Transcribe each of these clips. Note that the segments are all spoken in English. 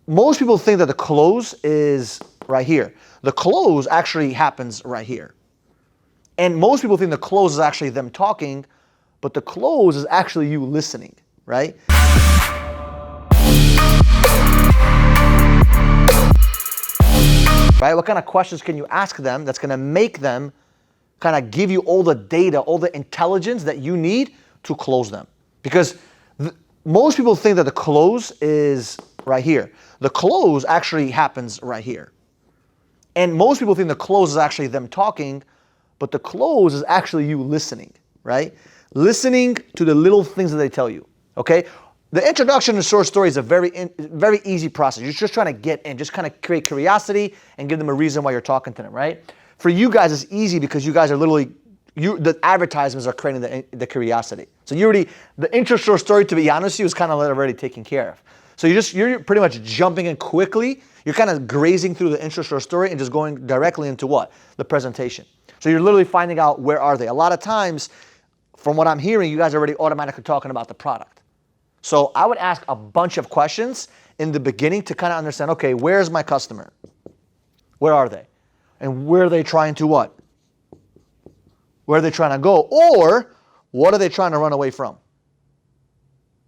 most people think that the close is right here. The close actually happens right here. And most people think the close is actually them talking, but the close is actually you listening, right? Right? What kind of questions can you ask them that's going to make them kind of give you all the data, all the intelligence that you need to close them? Because most people think that the close is right here. The close actually happens right here. And most people think the close is actually them talking, but the close is actually you listening, right? Listening to the little things that they tell you, okay? The introduction to short story is a very easy process. You're just trying to get in, just kind of create curiosity and give them a reason why you're talking to them, right? For you guys, it's easy because you guys are literally, the advertisements are creating the curiosity. So the intro short story, to be honest with you, is kind of already taken care of. So you're pretty much jumping in quickly. You're kind of grazing through the intro short story and just going directly into what? The presentation. So you're literally finding out where are they. A lot of times, from what I'm hearing, you guys are already automatically talking about the product. So I would ask a bunch of questions in the beginning to kind of understand, okay, where's my customer? Where are they? And where are they trying to what? Where are they trying to go? Or what are they trying to run away from?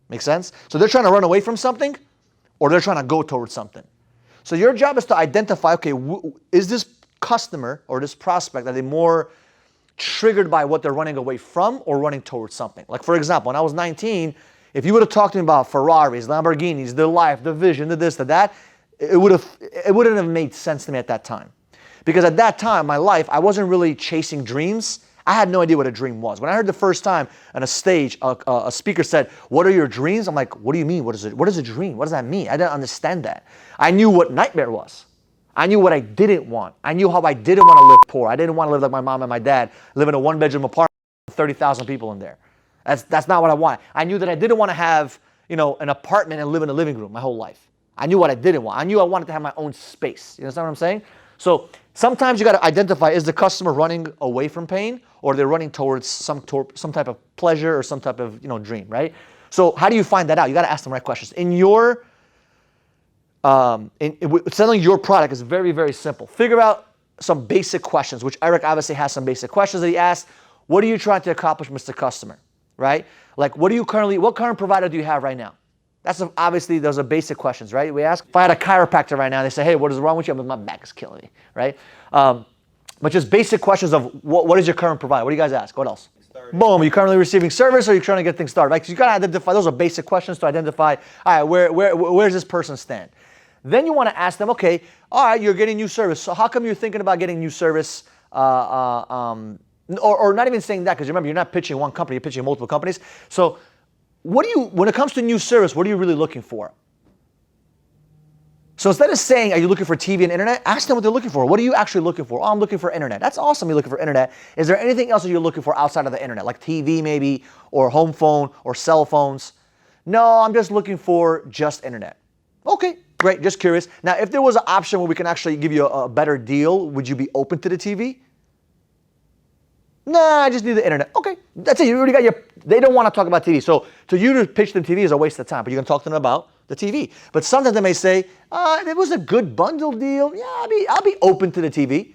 Make sense? So they're trying to run away from something, or they're trying to go towards something. So your job is to identify, okay, is this customer or this prospect, are they more triggered by what they're running away from or running towards something? Like, for example, when I was 19, if you would have talked to me about Ferraris, Lamborghinis, the life, the vision, the this, the that, it wouldn't have made sense to me at that time. Because at that time, my life, I wasn't really chasing dreams. I had no idea what a dream was. When I heard the first time on a stage, a speaker said, "What are your dreams?" I'm like, "What do you mean? What is it? What is a dream? What does that mean?" I didn't understand that. I knew what nightmare was. I knew what I didn't want. I knew how I didn't want to live poor. I didn't want to live like my mom and my dad, live in a one-bedroom apartment with 30,000 people in there. That's not what I wanted. I knew that I didn't want to have, an apartment and live in a living room my whole life. I knew what I didn't want. I knew I wanted to have my own space. You understand what I'm saying? So sometimes you got to identify, is the customer running away from pain, or they're running towards some type of pleasure or some type of dream, right? So how do you find that out? You got to ask them the right questions. Selling your product is very, very simple. Figure out some basic questions, which Eric obviously has some basic questions that he asked. What are you trying to accomplish, Mr. Customer? Right? Like, what current provider do you have right now? Obviously, those are basic questions, right? We ask, if I had a chiropractor right now, they say, "Hey, what is wrong with you?" My back is killing me, right? But just basic questions of what is your current provider? What do you guys ask? What else? Boom, are you currently receiving service, or are you trying to get things started? Right? So you got to identify, those are basic questions to identify, all right, where does this person stand? Then you want to ask them, okay, all right, you're getting new service. So how come you're thinking about getting new service? Or not even saying that, because remember, you're not pitching one company, you're pitching multiple companies. So when it comes to new service, what are you really looking for? So instead of saying, are you looking for TV and internet? Ask them what they're looking for. What are you actually looking for? Oh, I'm looking for internet. That's awesome, you're looking for internet. Is there anything else that you're looking for outside of the internet, like TV maybe, or home phone, or cell phones? No, I'm just looking for just internet. Okay, great, just curious. Now, if there was an option where we can actually give you a better deal, would you be open to the TV? Nah, I just need the internet. Okay, that's it. You already got they don't want to talk about TV. So to you to pitch them TV is a waste of time, but you can talk to them about the TV. But sometimes they may say, it was a good bundle deal. Yeah, I'll be open to the TV.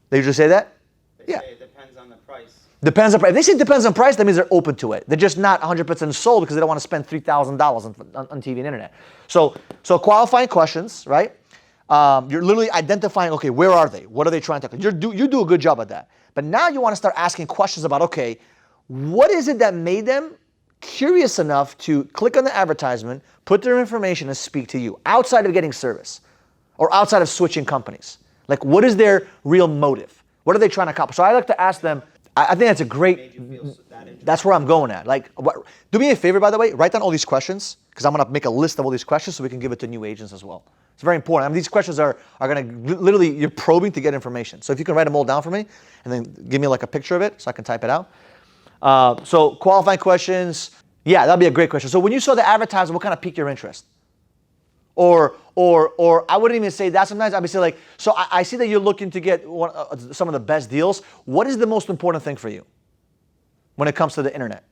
They usually say that? They say it depends on the price. Depends on price. If they say it depends on price, that means they're open to it. They're just not 100% sold because they don't want to spend $3,000 on TV and internet. So qualifying questions, right? You're literally identifying, okay, where are they? What are they trying to do? You do a good job at that. But now you want to start asking questions about, okay, what is it that made them curious enough to click on the advertisement, put their information, and speak to you outside of getting service or outside of switching companies? Like, what is their real motive? What are they trying to accomplish? So I like to ask them, I think that's a great, that's where I'm going at. Like, do me a favor, by the way, write down all these questions, because I'm going to make a list of all these questions so we can give it to new agents as well. It's very important. I mean, these questions are going to literally, you're probing to get information. So if you can write them all down for me and then give me like a picture of it so I can type it out. So qualifying questions, yeah, that'd be a great question. So when you saw the advertisement, what kind of piqued your interest? Or I wouldn't even say that. Sometimes I'd be saying like, so I see that you're looking to get some of the best deals. What is the most important thing for you when it comes to the internet?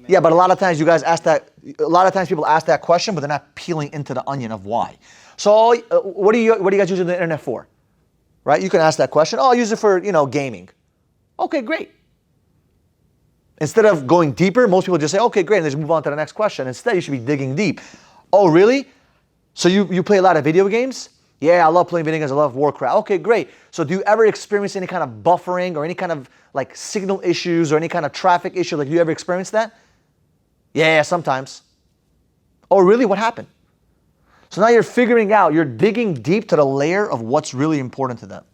Yeah, but a lot of times you guys ask that, a lot of times people ask that question, but they're not peeling into the onion of why. So what do you guys using the internet for? Right? You can ask that question. Oh, I use it for, gaming. Okay, great. Instead of going deeper, most people just say, okay, great, and they just move on to the next question. Instead, you should be digging deep. Oh, really? So you play a lot of video games? Yeah, I love playing video games. I love Warcraft. Okay, great. So do you ever experience any kind of buffering or any kind of like signal issues or any kind of traffic issue? Like, do you ever experience that? Yeah, sometimes. Oh, really? What happened? So now you're figuring out, you're digging deep to the layer of what's really important to them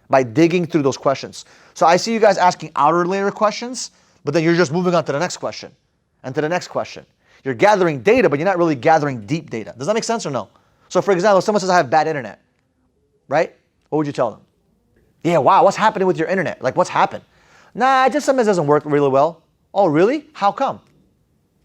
by digging through those questions. So I see you guys asking outer layer questions, but then you're just moving on to the next question and to the next question. You're gathering data, but you're not really gathering deep data. Does that make sense or no? So for example, if someone says I have bad internet, right? What would you tell them? Yeah, wow, what's happening with your internet? Like, what's happened? Nah, it just sometimes doesn't work really well. Oh, really? How come?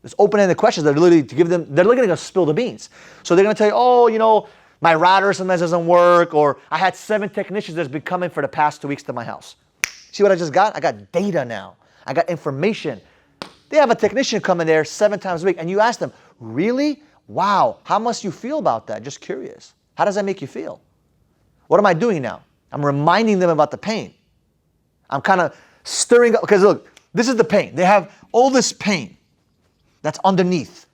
It's open-ended questions that are literally to give them, they're literally going to spill the beans. So they're going to tell you, oh, my router sometimes doesn't work, or I had 7 technicians that's been coming for the past 2 weeks to my house. See what I just got? I got data now. I got information. They have a technician coming there 7 times a week, and you ask them, really? Wow, how must you feel about that? Just curious. How does that make you feel? What am I doing now? I'm reminding them about the pain. I'm kind of stirring up, because look, this is the pain. They have all this pain that's underneath.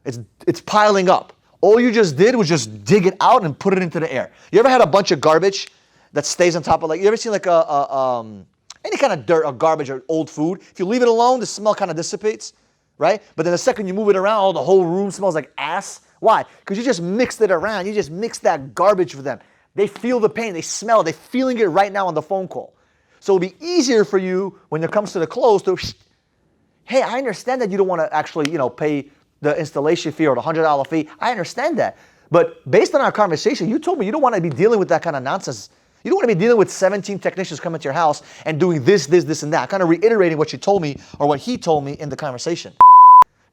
It's piling up. All you just did was just dig it out and put it into the air. You ever had a bunch of garbage that stays on top of, like, you ever seen like any kind of dirt or garbage or old food? If you leave it alone, the smell kind of dissipates, right? But then the second you move it around, oh, the whole room smells like ass. Why? Because you just mixed it around. You just mixed that garbage for them. They feel the pain. They smell it. They're feeling it right now on the phone call. So it'll be easier for you when it comes to the close to, hey, I understand that you don't want to actually, pay the installation fee or the $100 fee. I understand that. But based on our conversation, you told me you don't want to be dealing with that kind of nonsense. You don't want to be dealing with 17 technicians coming to your house and doing this, and that. Kind of reiterating what you told me or what he told me in the conversation.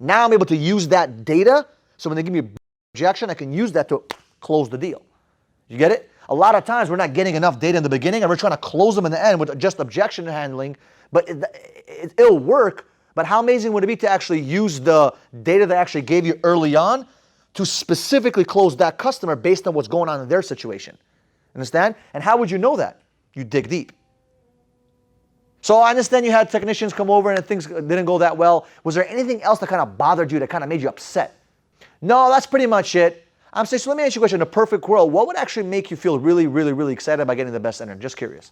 Now I'm able to use that data. So when they give me an objection, I can use that to close the deal. You get it? A lot of times we're not getting enough data in the beginning and we're trying to close them in the end with just objection handling. But it'll work. But how amazing would it be to actually use the data they actually gave you early on to specifically close that customer based on what's going on in their situation? Understand? And how would you know that? You dig deep. So I understand you had technicians come over and things didn't go that well. Was there anything else that kind of bothered you, that kind of made you upset? No, that's pretty much it. I'm saying, so let me ask you a question. In a perfect world, what would actually make you feel really, really, really excited about getting the best internet? Just curious.